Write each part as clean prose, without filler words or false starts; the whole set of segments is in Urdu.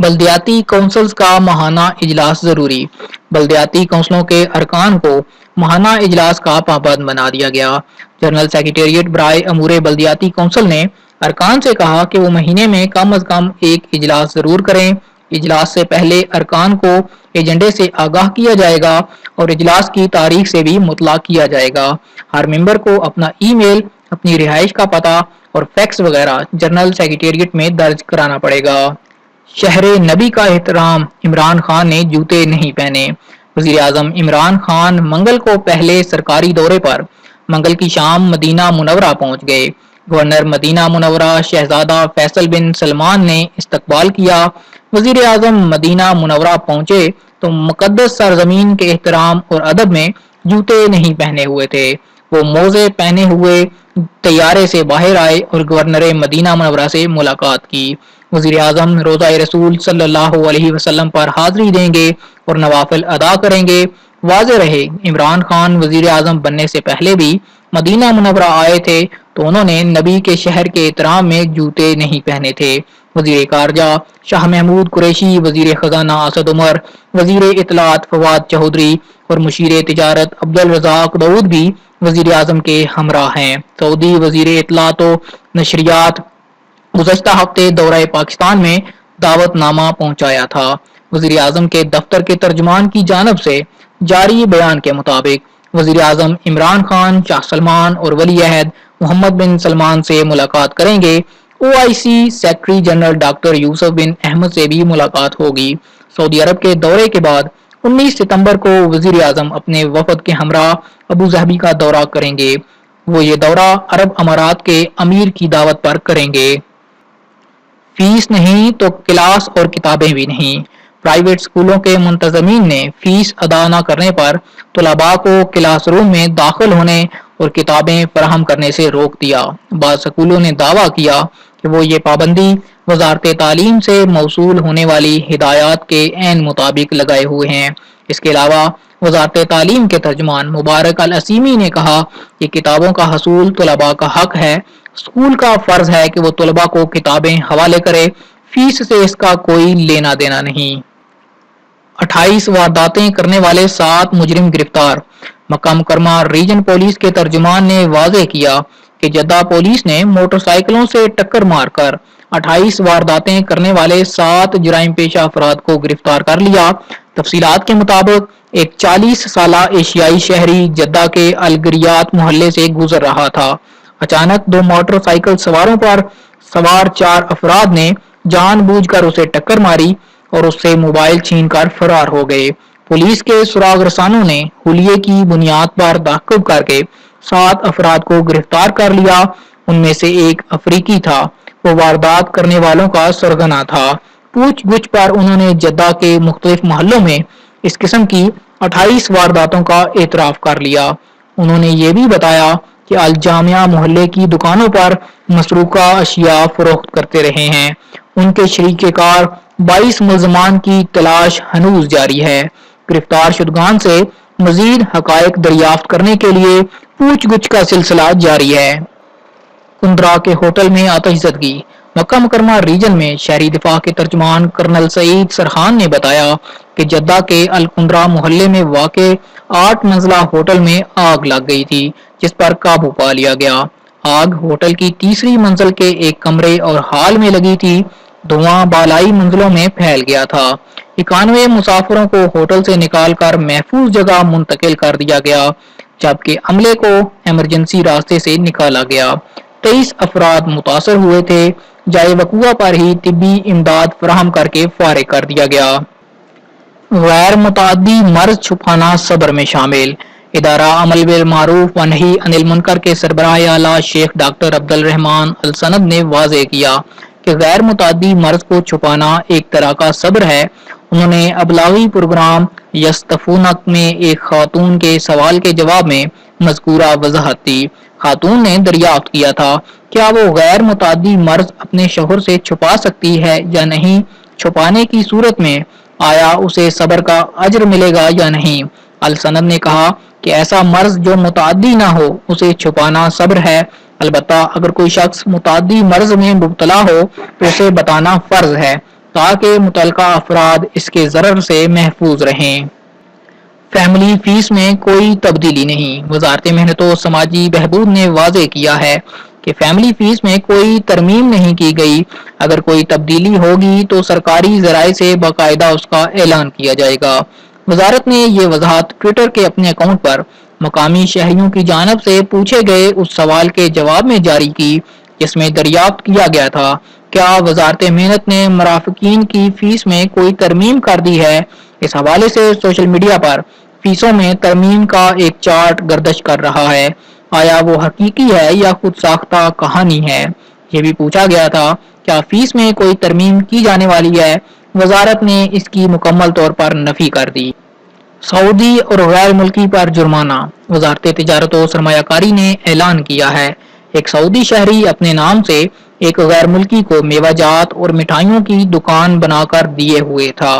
بلدیاتی کونسلز کا ماہانہ اجلاس ضروری، بلدیاتی کونسلوں کے ارکان کو ماہانہ اجلاس کا پابند بنا دیا گیا۔ جنرل سیکریٹریٹ برائے امور بلدیاتی کونسل نے ارکان سے کہا کہ وہ مہینے میں کم از کم ایک اجلاس ضرور کریں۔ اجلاس سے پہلے ارکان کو ایجنڈے سے آگاہ کیا جائے گا اور اجلاس کی تاریخ سے بھی مطلع کیا جائے گا۔ ہر ممبر کو اپنا ای میل، اپنی رہائش کا پتہ اور فیکس وغیرہ جنرل سیکریٹریٹ میں درج کرانا پڑے گا۔ شہر نبی کا احترام، عمران خان نے جوتے نہیں پہنے۔ وزیر اعظم عمران خان منگل کو پہلے سرکاری دورے پر منگل کی شام مدینہ منورہ پہنچ گئے۔ گورنر مدینہ منورہ شہزادہ فیصل بن سلمان نے استقبال کیا۔ وزیر اعظم مدینہ منورہ پہنچے تو مقدس سرزمین کے احترام اور ادب میں جوتے نہیں پہنے ہوئے تھے۔ وہ موزے پہنے ہوئے طیارے سے باہر آئے اور گورنر مدینہ منورہ سے ملاقات کی۔ وزیر اعظم روضہ رسول صلی اللہ علیہ وسلم پر حاضری دیں گے اور نوافل ادا کریں گے۔ واضح رہے، عمران خان وزیر اعظم بننے سے پہلے بھی مدینہ منورہ آئے تھے تو انہوں نے نبی کے شہر کے احترام میں جوتے نہیں پہنے تھے۔ وزیر خارجہ شاہ محمود قریشی، وزیر خزانہ اسد عمر، وزیر اطلاعات فواد چودھری اور مشیر تجارت عبدالرزاق داؤد بھی وزیر اعظم کے ہمراہ ہیں۔ سعودی وزیر اطلاعات و نشریات گزشتہ ہفتے دورہ پاکستان میں دعوت نامہ پہنچایا تھا۔ وزیر اعظم کے دفتر کے ترجمان کی جانب سے جاری بیان کے مطابق وزیر اعظم عمران خان شاہ سلمان اور ولی عہد محمد بن سلمان سے ملاقات کریں گے۔ OIC سیکرٹری جنرل ڈاکٹر یوسف بن احمد سے بھی ملاقات ہوگی۔ سعودی عرب کے دورے کے بعد 19 ستمبر کو وزیر اعظم اپنے وفد کے ہمراہ ابوظہبی کا دورہ کریں گے۔ وہ یہ دورہ عرب امارات کے امیر کی دعوت پر کریں گے۔ فیس نہیں تو کلاس اور کتابیں بھی نہیں۔ پرائیویٹ سکولوں کے منتظمین نے فیس ادا نہ کرنے پر طلباء کو کلاس روم میں داخل ہونے اور کتابیں فراہم کرنے سے روک دیا۔ بعض سکولوں نے دعویٰ کیا کہ وہ یہ پابندی وزارت تعلیم سے موصول ہونے والی ہدایات کے عین مطابق لگائے ہوئے ہیں۔ اس کے علاوہ وزارت تعلیم کے ترجمان مبارک الاسیمی نے کہا کہ کتابوں کا حصول طلباء کا حق ہے۔ اسکول کا فرض ہے کہ وہ طلباء کو کتابیں حوالے کرے، فیس سے اس کا کوئی لینا دینا نہیں۔ 28 وارداتیں کرنے والے 7 مجرم گرفتار۔ مکہ مکرمہ ریجن پولیس کے ترجمان نے واضح کیا کہ جدہ پولیس نے موٹر سائیکلوں سے ٹکر مار کر 28 وارداتیں کرنے والے 7 جرائم پیشہ افراد کو گرفتار کر لیا۔ تفصیلات کے مطابق ایک 40 سالہ ایشیائی شہری جدہ کے الگریات محلے سے گزر رہا تھا۔ اچانک 2 موٹر سائیکل سواروں پر سوار 4 افراد نے جان بوجھ کر اسے ٹکر ماری اور اس سے موبائل چھین کر فرار ہو گئے۔ پولیس کے سراغ رسانوں نے حلیے کی بنیاد پر تعقیب کر کے 7 افراد کو گرفتار کر لیا۔ ان میں سے ایک افریقی تھا۔ وہ واردات کرنے والوں کا سرغنہ تھا۔ پوچھ گچھ پر انہوں نے جدہ کے مختلف محلوں میں اس قسم کی 28 وارداتوں کا اعتراف کر لیا۔ انہوں نے یہ بھی بتایا کہ الجامعہ محلے کی دکانوں پر مسروقہ اشیاء فروخت کرتے رہے ہیں۔ ان کے شریک کار 22 ملزمان کی تلاش ہنوز جاری ہے۔ گرفتار شدگان سے مزید حقائق دریافت کرنے کے لیے پوچھ گچھ کا سلسلہ جاری ہے۔ کندرا کے ہوٹل میں آتش زدگی۔ مکہ مکرمہ ریجن میں شہری دفاع کے ترجمان کرنل سعید سرحان نے بتایا کہ جدہ کے الکندرا محلے میں واقع 8 منزلہ ہوٹل میں آگ لگ گئی تھی، جس پر قابو پا لیا گیا۔ آگ ہوٹل کی تیسری منزل کے ایک کمرے اور ہال میں لگی تھی۔ دھواں بالائی منزلوں میں پھیل گیا تھا۔ 91 مسافروں کو ہوٹل سے نکال کر محفوظ جگہ منتقل کر دیا گیا، جبکہ عملے کو ایمرجنسی راستے سے نکالا گیا۔ 23 افراد متاثر ہوئے تھے۔ جائے وقوع پر ہی طبی امداد فراہم کر کے فارغ کر دیا گیا۔ غیر متعدی مرض چھپانا صبر میں شامل۔ ادارہ عمل بالمعروف و نہی عن المنکر کے سربراہ اعلیٰ شیخ ڈاکٹر عبدالرحمان السند نے واضح کیا کہ غیر متعدی مرض کو چھپانا ایک طرح کا صبر ہے۔ انہوں نے ابلاغی پروگرام یستفونک میں ایک خاتون کے سوال کے جواب میں مذکورہ وضاحت دی۔ خاتون نے دریافت کیا تھا کیا وہ غیر متعدی مرض اپنے شوہر سے چھپا سکتی ہے یا نہیں، چھپانے کی صورت میں آیا اسے صبر کا اجر ملے گا یا نہیں۔ السند نے کہا کہ ایسا مرض جو متعدی نہ ہو اسے چھپانا صبر ہے، البتہ اگر کوئی شخص متعدی مرض میں مبتلا ہو تو اسے بتانا فرض ہے۔ تاکہ متعلقہ افراد اس کے ضرر سے محفوظ رہیں۔ فیملی فیس میں کوئی تبدیلی نہیں۔ وزارت محنت و سماجی بہبود نے واضح کیا ہے کہ فیملی فیس میں کوئی ترمیم نہیں کی گئی۔ اگر کوئی تبدیلی ہوگی تو سرکاری ذرائع سے باقاعدہ اس کا اعلان کیا جائے گا۔ وزارت نے یہ وضاحت ٹویٹر کے اپنے اکاؤنٹ پر مقامی شہریوں کی جانب سے پوچھے گئے اس سوال کے جواب میں جاری کی، جس میں دریافت کیا گیا تھا کیا وزارت محنت نے مرافقین کی فیس میں کوئی ترمیم کر دی ہے۔ اس حوالے سے سوشل میڈیا پر فیسوں میں ترمیم کا ایک چارٹ گردش کر رہا ہے۔ آیا وہ حقیقی ہے یا خود ساختہ کہانی ہے؟ یہ بھی پوچھا گیا تھا کیا فیس میں کوئی ترمیم کی جانے والی ہے۔ وزارت نے اس کی مکمل طور پر نفی کر دی۔ سعودی اور غیر ملکی پر جرمانہ۔ وزارت تجارت و سرمایہ کاری نے اعلان کیا ہے ایک سعودی شہری اپنے نام سے ایک غیر ملکی کو میوہ جات اور مٹھائیوں کی دکان بنا کر دیے ہوئے تھا۔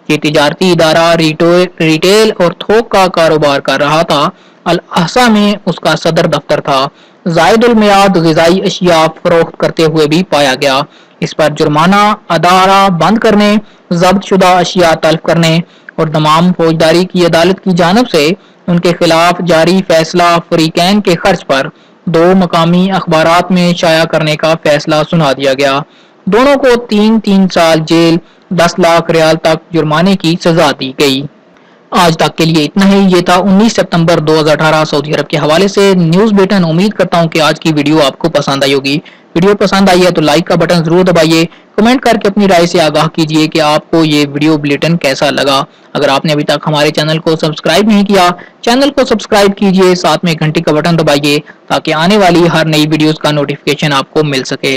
یہ تجارتی ادارہ ریٹیل اور تھوک کا کاروبار کر رہا تھا۔ الاحسا میں اس کا صدر دفتر تھا۔ زائد المیعاد غذائی اشیاء فروخت کرتے ہوئے بھی پایا گیا۔ اس پر جرمانہ، ادارہ بند کرنے، ضبط شدہ اشیاء تلف کرنے اور تمام فوجداری کی عدالت کی جانب سے ان کے خلاف جاری فیصلہ فریقین کے خرچ پر 2 مقامی اخبارات میں شائع کرنے کا فیصلہ سنا دیا گیا۔ دونوں کو 3 سال جیل، 10 لاکھ ریال تک جرمانے کی سزا دی گئی۔ آج تک کے لیے اتنا ہی۔ یہ تھا 19 ستمبر 2018 سعودی عرب کے حوالے سے نیوز بلیٹن۔ امید کرتا ہوں کہ آج کی ویڈیو آپ کو پسند آئی ہوگی۔ ویڈیو پسند آئی ہے تو لائک کا بٹن ضرور دبائیے۔ کمنٹ کر کے اپنی رائے سے آگاہ کیجیے کہ آپ کو یہ ویڈیو بلیٹن کیسا لگا۔ اگر آپ نے ابھی تک ہمارے چینل کو سبسکرائب نہیں کیا، چینل کو سبسکرائب کیجیے، ساتھ میں گھنٹی کا بٹن دبائیے تاکہ آنے والی ہر نئی ویڈیوز کا نوٹیفیکیشن آپ کو مل سکے۔